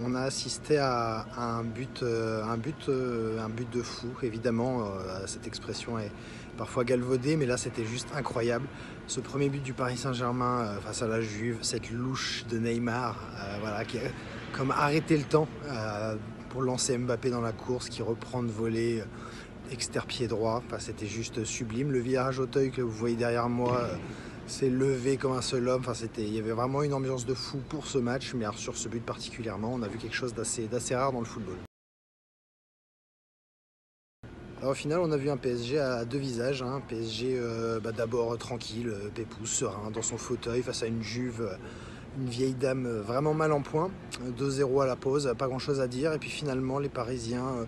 On a assisté à un but de fou. Évidemment, cette expression est parfois galvaudée, mais là c'était juste incroyable. Ce premier but du Paris Saint-Germain face à la Juve, cette louche de Neymar, voilà, qui a comme arrêté le temps pour lancer Mbappé dans la course, qui reprend de volée exter-pied droit. Enfin, c'était juste sublime. Le virage Auteuil que vous voyez derrière moi s'est levé comme un seul homme. Enfin, il y avait vraiment une ambiance de fou pour ce match, mais alors, sur ce but particulièrement, on a vu quelque chose d'assez rare dans le football. Alors, au final, on a vu un PSG à deux visages, hein. Un PSG d'abord tranquille, pépouze, serein, dans son fauteuil face à une Juve, une vieille dame vraiment mal en point. 2-0 à la pause, pas grand chose à dire. Et puis finalement, les Parisiens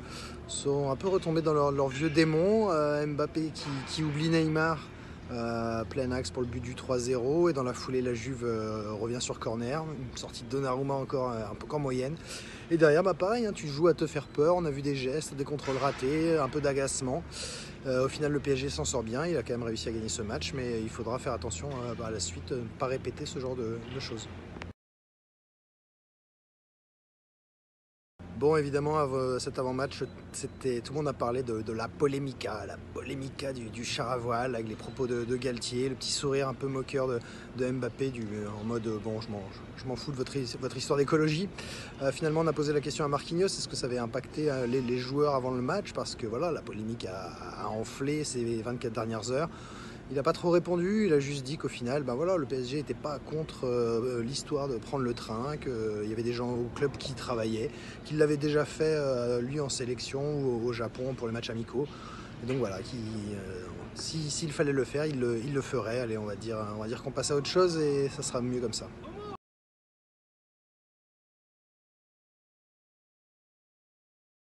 sont un peu retombés dans leur vieux démon. Mbappé qui oublie Neymar, plein axe pour le but du 3-0. Et dans la foulée, la Juve revient sur corner. Une sortie de Donnarumma un peu en moyenne. Et derrière, pareil, hein, tu joues à te faire peur. On a vu des gestes, des contrôles ratés, un peu d'agacement. Au final, le PSG s'en sort bien. Il a quand même réussi à gagner ce match. Mais il faudra faire attention à la suite, ne pas répéter ce genre de choses. Bon, évidemment, cet avant-match, tout le monde a parlé de la polémica du char à voile, avec les propos de Galtier, le petit sourire un peu moqueur de Mbappé, en mode bon, je m'en fous de votre histoire d'écologie. Finalement, on a posé la question à Marquinhos, est-ce que ça avait impacté les joueurs avant le match? Parce que voilà, la polémique a enflé ces 24 dernières heures. Il n'a pas trop répondu, il a juste dit qu'au final, ben voilà, le PSG n'était pas contre l'histoire de prendre le train, qu'il y avait des gens au club qui travaillaient, qu'il l'avait déjà fait lui en sélection ou au Japon pour les matchs amicaux. Et donc voilà, s'il fallait le faire, il le ferait. Allez, on va dire qu'on passe à autre chose et ça sera mieux comme ça.